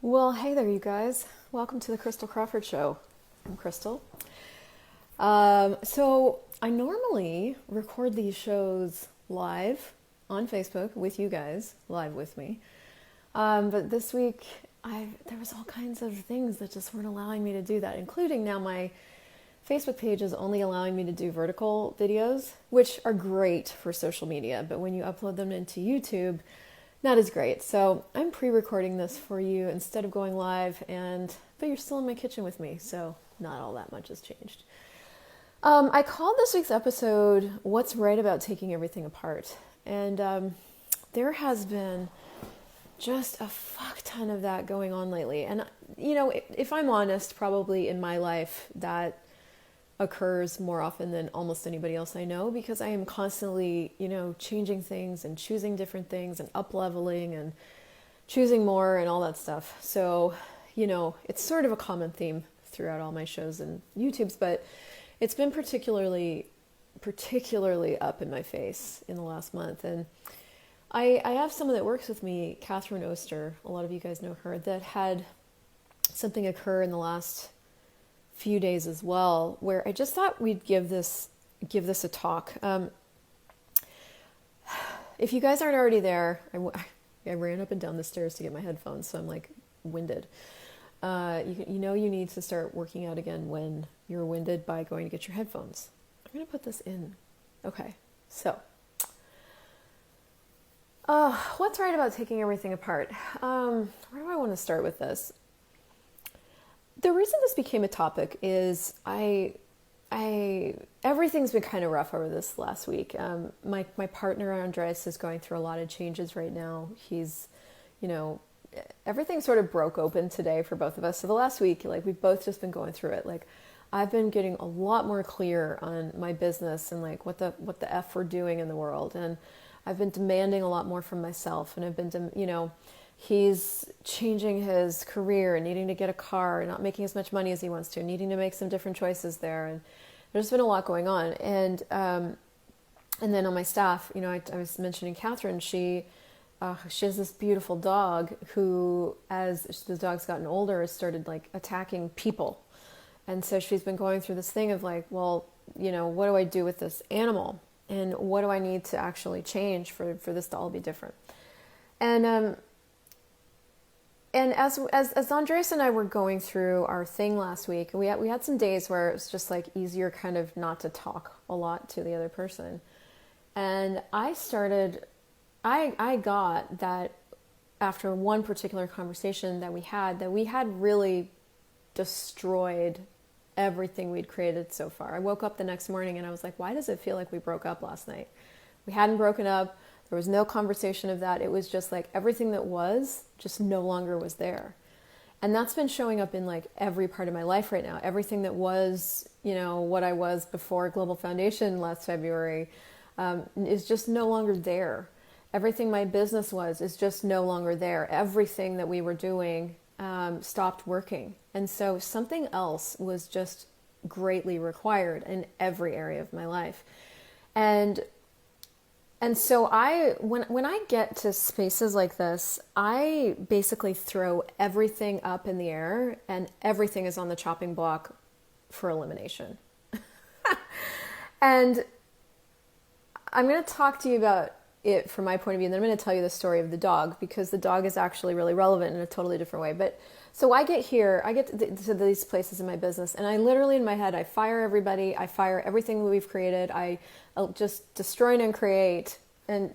Well, hey there, you guys. Welcome to the Christel Crawford Show. I'm Christel. So I normally record these shows live on Facebook with you guys, live with me. But this week, there was all kinds of things that just weren't allowing me to do that, including now my Facebook page is only allowing me to do vertical videos, which are great for social media, but when you upload them into YouTube, not as great. So I'm pre-recording this for you instead of going live, but you're still in my kitchen with me, so not all that much has changed. I called this week's episode, What's Right About Taking Everything Apart? And there has been just a fuck ton of that going on lately. And, you know, if I'm honest, probably in my life that occurs more often than almost anybody else I know, because I am constantly, changing things and choosing different things and up-leveling and choosing more and all that stuff. So, it's sort of a common theme throughout all my shows and YouTubes, but it's been particularly up in my face in the last month. And I have someone that works with me, Catherine Oster, a lot of you guys know her, that had something occur in the last few days as well, where I just thought we'd give this a talk. If you guys aren't already there, I ran up and down the stairs to get my headphones, so I'm like winded. You need to start working out again when you're winded by going to get your headphones. I'm going to put this in. Okay, so what's right about taking everything apart? Where do I want to start with this? The reason this became a topic is everything's been kind of rough over this last week. My partner Andres is going through a lot of changes right now. He's, everything sort of broke open today for both of us. So the last week, we've both just been going through it. I've been getting a lot more clear on my business and what the F we're doing in the world. And I've been demanding a lot more from myself, and I've been, he's changing his career and needing to get a car and not making as much money as he wants to, needing to make some different choices there. And there's been a lot going on. And then on my staff, I was mentioning Catherine, she has this beautiful dog who, as the dog's gotten older, has started attacking people. And so she's been going through this thing of what do I do with this animal? And what do I need to actually change for this to all be different? And as Andres and I were going through our thing last week, we had some days where it was just easier kind of not to talk a lot to the other person. And I got that after one particular conversation that we had really destroyed everything we'd created so far. I woke up the next morning and I was like, why does it feel like we broke up last night? We hadn't broken up. There was no conversation of that. It was just everything that was just no longer was there. And that's been showing up in every part of my life right now. Everything that was, what I was before Global Foundation last February is just no longer there. Everything my business was is just no longer there. Everything that we were doing stopped working. And so something else was just greatly required in every area of my life. And so when I get to spaces like this, I basically throw everything up in the air and everything is on the chopping block for elimination. And I'm going to talk to you about it from my point of view, and then I'm going to tell you the story of the dog, because the dog is actually really relevant in a totally different way. But so I get to these places in my business, and I literally in my head, I fire everybody, I fire everything that we've created, I'll just destroy and uncreate, and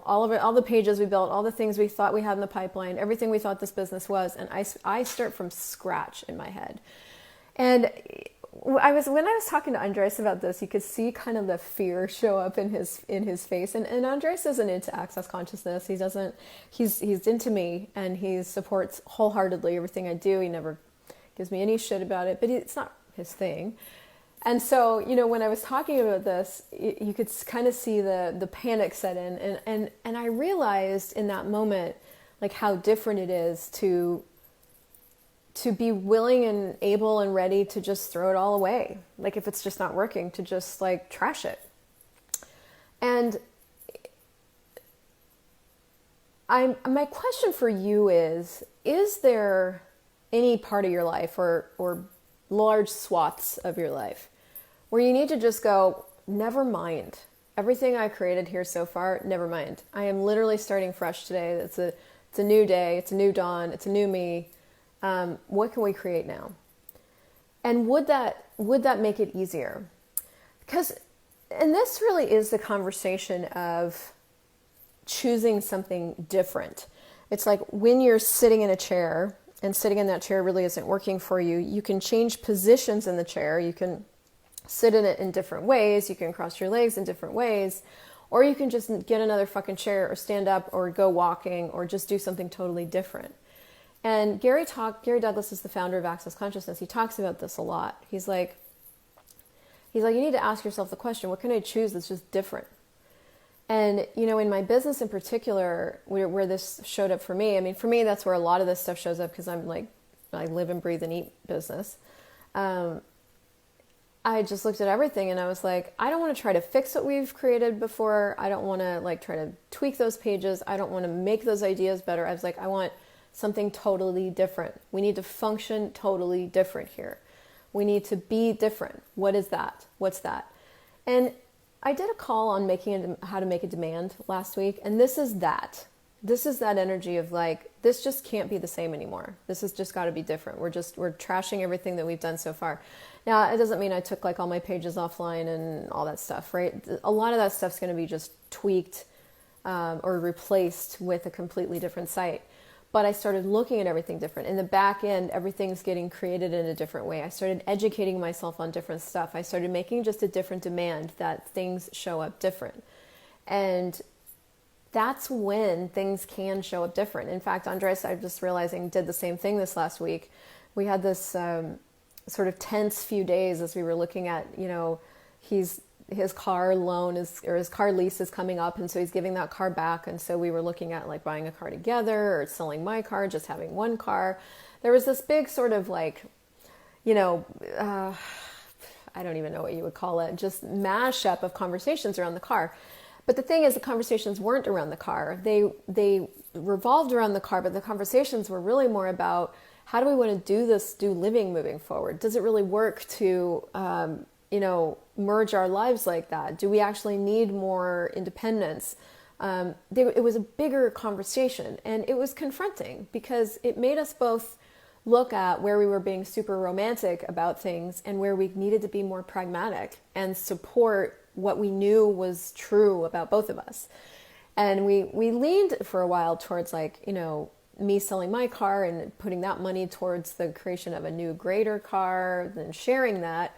all of it, all the pages we built, all the things we thought we had in the pipeline, everything we thought this business was, and I start from scratch in my head. And when I was talking to Andres about this, you could see kind of the fear show up in his face. And Andres isn't into access consciousness. He's into me, and he supports wholeheartedly everything I do. He never gives me any shit about it, but it's not his thing. And so, when I was talking about this, you could kind of see the panic set in. And I realized in that moment, how different it is to be willing and able and ready to just throw it all away. If it's just not working, to just trash it. And my question for you is there any part of your life or large swaths of your life where you need to just go, never mind. Everything I created here so far, never mind. I am literally starting fresh today. It's a new day. It's a new dawn. It's a new me. What can we create now? And would that make it easier? And this really is the conversation of choosing something different. It's like when you're sitting in a chair and sitting in that chair really isn't working for you, you can change positions in the chair. You can sit in it in different ways. You can cross your legs in different ways, or you can just get another fucking chair or stand up or go walking or just do something totally different. And Gary Douglas is the founder of Access Consciousness. He talks about this a lot. He's like, you need to ask yourself the question, what can I choose that's just different? And, in my business in particular, where this showed up for me, I mean, for me, that's where a lot of this stuff shows up because I'm like, I live and breathe and eat business. I just looked at everything and I was like, I don't want to try to fix what we've created before. I don't want to try to tweak those pages. I don't want to make those ideas better. I was like, I want something totally different. We need to function totally different here. We need to be different. What is that? What's that? And I did a call on how to make a demand last week, and this is that. This is that energy of this just can't be the same anymore. This has just got to be different. We're trashing everything that we've done so far. Now, it doesn't mean I took all my pages offline and all that stuff, right? A lot of that stuff's going to be just tweaked or replaced with a completely different site. But I started looking at everything different. In the back end, everything's getting created in a different way. I started educating myself on different stuff. I started making just a different demand that things show up different. And that's when things can show up different. In fact, Andres, I'm just realizing, did the same thing this last week. We had this sort of tense few days as we were looking at, his car loan or his car lease is coming up, and so he's giving that car back. And so we were looking at buying a car together or selling my car, just having one car. There was this big sort of I don't even know what you would call it, just mashup of conversations around the car. But the thing is, the conversations weren't around the car. They revolved around the car, but the conversations were really more about, how do we want to do living moving forward? Does it really work to merge our lives like that? Do we actually need more independence? It was a bigger conversation, and it was confronting because it made us both look at where we were being super romantic about things and where we needed to be more pragmatic and support what we knew was true about both of us. And we leaned for a while towards me selling my car and putting that money towards the creation of a new greater car, then sharing that.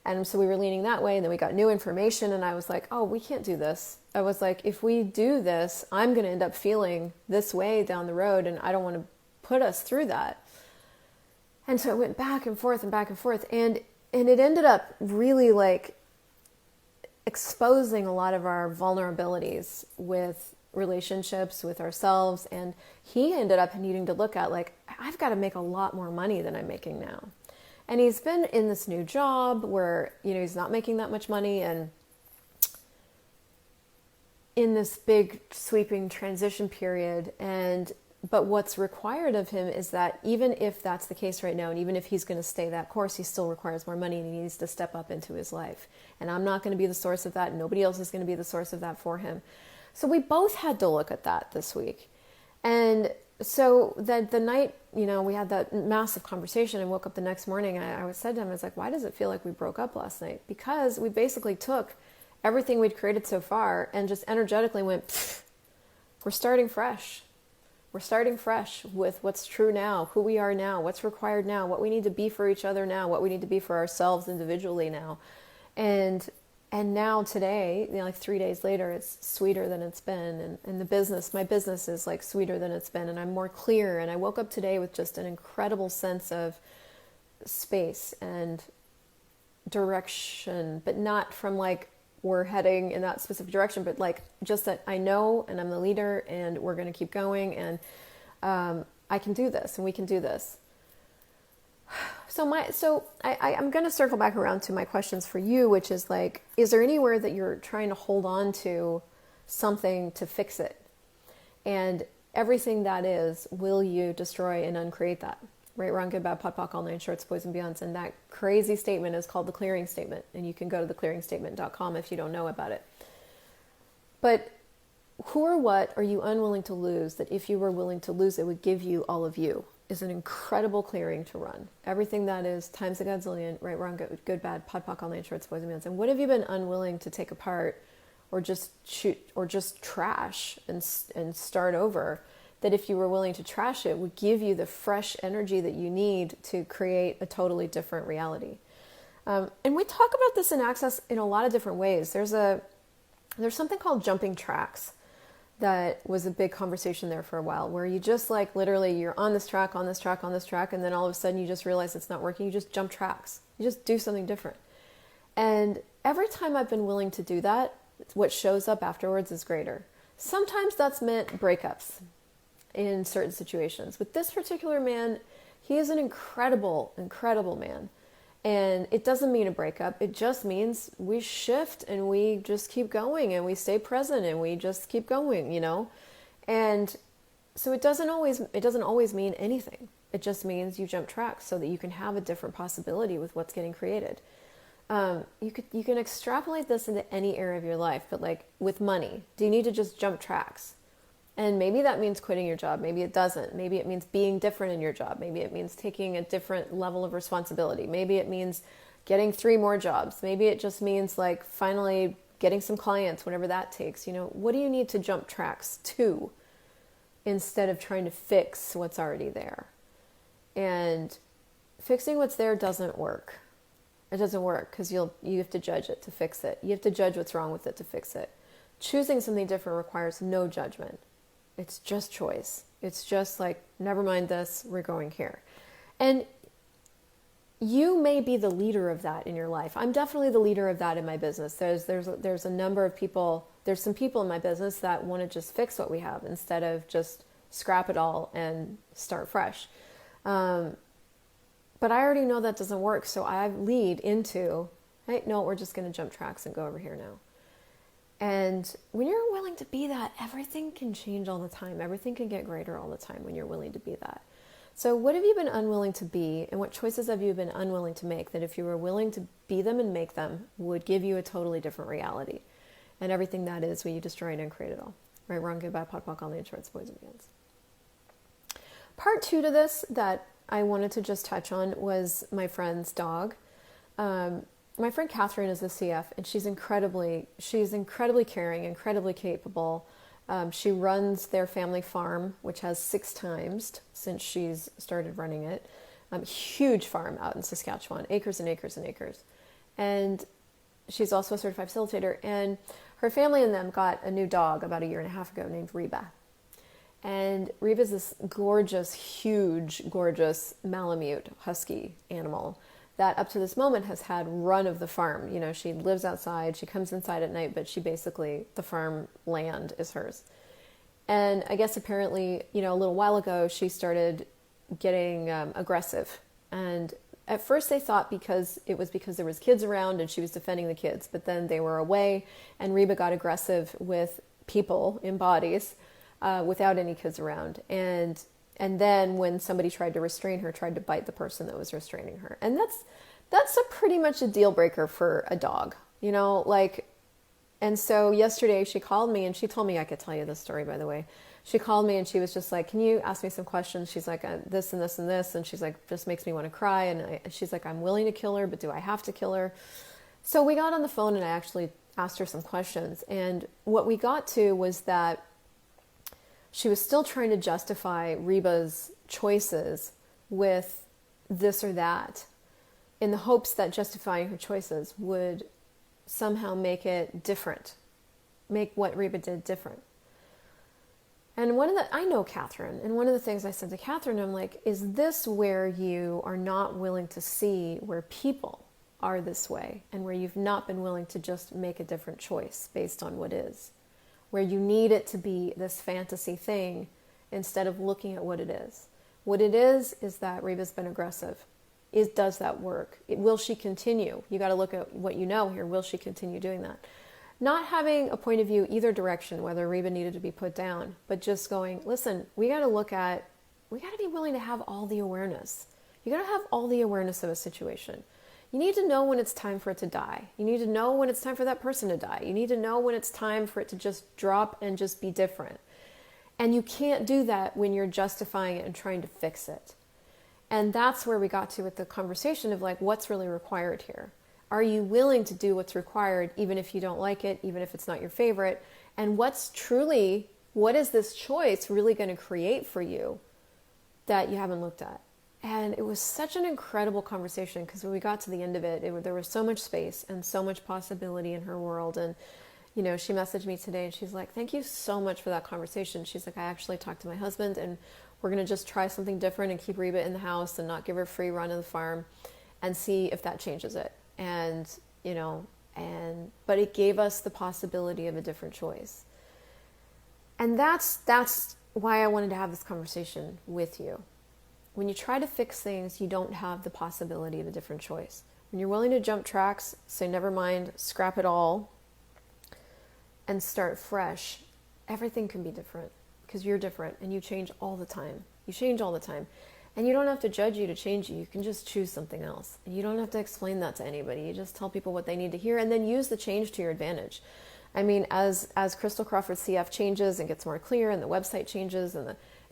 And so we were leaning that way, and then we got new information, and I was like, oh, we can't do this. I was like, if we do this, I'm going to end up feeling this way down the road, and I don't want to put us through that. And so it went back and forth, and it ended up really exposing a lot of our vulnerabilities with relationships with ourselves. And he ended up needing to look at I've got to make a lot more money than I'm making now. And he's been in this new job where, he's not making that much money, and in this big sweeping transition period. But what's required of him is that even if that's the case right now, and even if he's going to stay that course, he still requires more money, and he needs to step up into his life. And I'm not going to be the source of that. Nobody else is going to be the source of that for him. So we both had to look at that this week. And so that the night, we had that massive conversation, and woke up the next morning. I said to him, I was like, why does it feel like we broke up last night? Because we basically took everything we'd created so far and just energetically went, we're starting fresh. We're starting fresh with what's true now, who we are now, what's required now, what we need to be for each other now, what we need to be for ourselves individually now. And now today, 3 days later, it's sweeter than it's been. And my business is sweeter than it's been. And I'm more clear. And I woke up today with just an incredible sense of space and direction, but not from we're heading in that specific direction, but just that I know, and I'm the leader, and we're going to keep going, and I can do this, and we can do this. So I'm going to circle back around to my questions for you, which is is there anywhere that you're trying to hold on to something to fix it? And everything that is, will you destroy and uncreate that? Right, wrong, good, bad, pot, pock, all nine shorts, boys and beyonds. And that crazy statement is called the clearing statement. And you can go to theclearingstatement.com if you don't know about it. But who or what are you unwilling to lose that if you were willing to lose, it would give you all of you? Is an incredible clearing to run. Everything that is times a godzillion, right, wrong, good, bad, pod, pock, all nine shorts, boys and beyonds. And what have you been unwilling to take apart or just shoot or just trash and start over, that if you were willing to trash it would give you the fresh energy that you need to create a totally different reality? And we talk about this in Access in a lot of different ways. There's something called jumping tracks. That was a big conversation there for a while, where you just like literally you're on this track, on this track, on this track, and then all of a sudden you just realize it's not working. You just jump tracks. You just do something different. And every time I've been willing to do that, what shows up afterwards is greater. Sometimes that's meant breakups in certain situations. With this particular man, he is an incredible, incredible man. And it doesn't mean a breakup. It just means we shift and we just keep going and we stay present and we just keep going, you know? And so it doesn't always mean anything. It just means you jump tracks so that you can have a different possibility with what's getting created. You can extrapolate this into any area of your life, but like with money, do you need to just jump tracks? And maybe that means quitting your job. Maybe it doesn't. Maybe it means being different in your job. Maybe it means taking a different level of responsibility. Maybe it means getting 3 more jobs. Maybe it just means like finally getting some clients, whatever that takes. You know, what do you need to jump tracks to instead of trying to fix what's already there? And fixing what's there doesn't work. It doesn't work because you have to judge it to fix it. You have to judge what's wrong with it to fix it. Choosing something different requires no judgment. It's just choice. It's just like, never mind this, we're going here. And you may be the leader of that in your life. I'm definitely the leader of that in my business. There's a number of people, there's some people in my business that want to just fix what we have instead of just scrap it all and start fresh. But I already know that doesn't work. So I lead into, hey, no, we're just going to jump tracks and go over here now. And when you're willing to be that, everything can change all the time. Everything can get greater all the time when you're willing to be that. So what have you been unwilling to be, and what choices have you been unwilling to make that if you were willing to be them and make them would give you a totally different reality? And everything that is when you destroy and uncreate it all. Right, wrong, goodbye, pot, pock, all nine shorts, boys and beyonds. Part 2 to this that I wanted to just touch on was my friend's dog. My friend Catherine is a CF, and she's incredibly caring, incredibly capable. She runs their family farm, which has 6 times since she's started running it. Huge farm out in Saskatchewan, acres and acres and acres. And she's also a certified facilitator. And her family and them got a new dog about 1.5 years ago named Reba. And Reba's this gorgeous, huge, gorgeous Malamute husky animal that up to this moment has had run of the farm. You know, she lives outside, she comes inside at night, but she basically, the farm land is hers. And I guess apparently, you know, a little while ago, she started getting aggressive. And at first they thought because there was kids around and she was defending the kids, but then they were away and Reba got aggressive with people in bodies without any kids around. And then when somebody tried to restrain her, tried to bite the person that was restraining her. And that's a pretty much a deal breaker for a dog, you know, like, and so yesterday she called me and she told me, I could tell you this story, by the way. She called me and she was just like, can you ask me some questions? She's like, this and this and this. And she's like, just makes me want to cry. And she's like, I'm willing to kill her, but do I have to kill her? So we got on the phone and I actually asked her some questions. And what we got to was that she was still trying to justify Reba's choices with this or that in the hopes that justifying her choices would somehow make it different, make what Reba did different. And I know Catherine, and one of the things I said to Catherine, I'm like, is this where you are not willing to see where people are this way and where you've not been willing to just make a different choice based on what is? Where you need it to be this fantasy thing instead of looking at what it is. What it is that Reba's been aggressive. Does that work? Will she continue? You got to look at what you know here. Will she continue doing that? Not having a point of view either direction, whether Reba needed to be put down, but just going, listen, we got to be willing to have all the awareness. You got to have all the awareness of a situation. You need to know when it's time for it to die. You need to know when it's time for that person to die. You need to know when it's time for it to just drop and just be different. And you can't do that when you're justifying it and trying to fix it. And that's where we got to with the conversation of like, what's really required here? Are you willing to do what's required, even if you don't like it, even if it's not your favorite? And what is this choice really going to create for you that you haven't looked at? And it was such an incredible conversation, because when we got to the end of it, there was so much space and so much possibility in her world. And, you know, she messaged me today and she's like, thank you so much for that conversation. She's like, I actually talked to my husband and we're going to just try something different and keep Reba in the house and not give her a free run of the farm and see if that changes it. And, you know, but it gave us the possibility of a different choice. And that's why I wanted to have this conversation with you. When you try to fix things, you don't have the possibility of a different choice. When you're willing to jump tracks, say never mind, scrap it all, and start fresh, everything can be different, because you're different and you change all the time. You change all the time. And you don't have to judge you to change you. You can just choose something else. And you don't have to explain that to anybody. You just tell people what they need to hear and then use the change to your advantage. I mean, as Christel Crawford CF changes and gets more clear and the website changes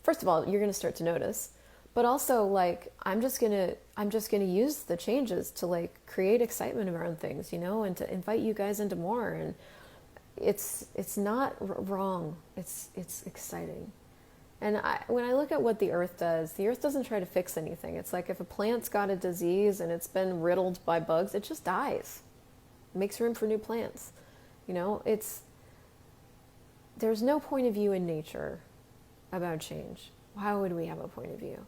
first of all, you're going to start to notice. But also, like, I'm just gonna use the changes to like create excitement around things, you know, and to invite you guys into more. And it's not wrong. It's exciting. And when I look at what the earth doesn't try to fix anything. It's like if a plant's got a disease and it's been riddled by bugs, it just dies. It makes room for new plants. You know, there's no point of view in nature about change. Why would we have a point of view?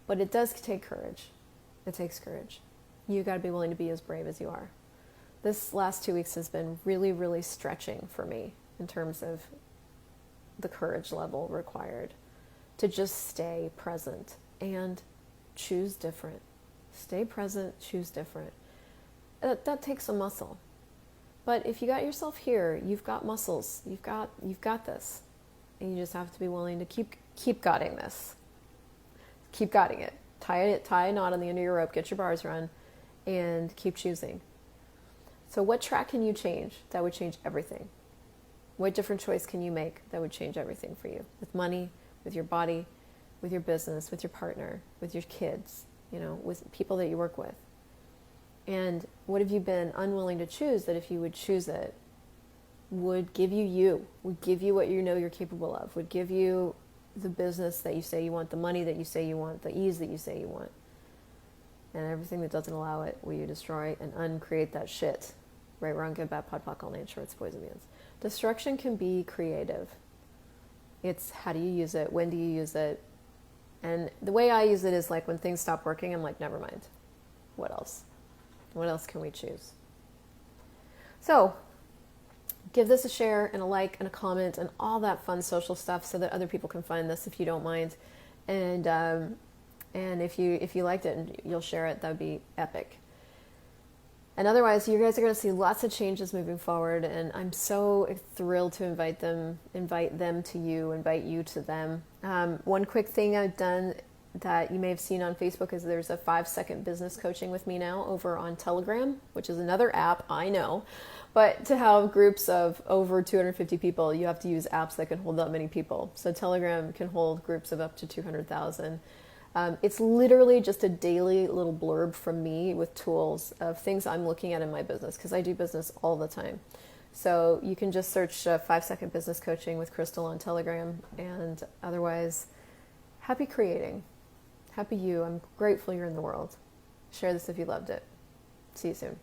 But it does take courage. It takes courage. You got to be willing to be as brave as you are. This last 2 weeks has been really, really stretching for me in terms of the courage level required to just stay present and choose different. Stay present, choose different. That takes some muscle. But if you got yourself here, you've got muscles. You've got this. And you just have to be willing to keep guarding this. Keep guarding it. Tie a knot on the end of your rope, get your bars run, and keep choosing. So what track can you change that would change everything? What different choice can you make that would change everything for you? With money, with your body, with your business, with your partner, with your kids, you know, with people that you work with. And what have you been unwilling to choose that if you would choose it, would give you, would give you what you know you're capable of, would give you the business that you say you want, the money that you say you want, the ease that you say you want. And everything that doesn't allow it, will you destroy and uncreate that shit? Right, wrong, good, bad, pod, poc, all names, shorts, boys, and beyonds. Destruction can be creative. It's how do you use it? When do you use it? And the way I use it is like when things stop working, I'm like, never mind. What else? What else can we choose? So give this a share and a like and a comment and all that fun social stuff so that other people can find this if you don't mind. And if you liked it and you'll share it, that would be epic. And otherwise, you guys are going to see lots of changes moving forward, and I'm so thrilled to invite them to you, invite you to them. One quick thing I've done that you may have seen on Facebook is there's a 5-second business coaching with me now over on Telegram, which is another app, I know. But to have groups of over 250 people, you have to use apps that can hold that many people. So Telegram can hold groups of up to 200,000. It's literally just a daily little blurb from me with tools of things I'm looking at in my business, because I do business all the time. So you can just search 5-second business coaching with Christel on Telegram. And otherwise, happy creating. Happy you. I'm grateful you're in the world. Share this if you loved it. See you soon.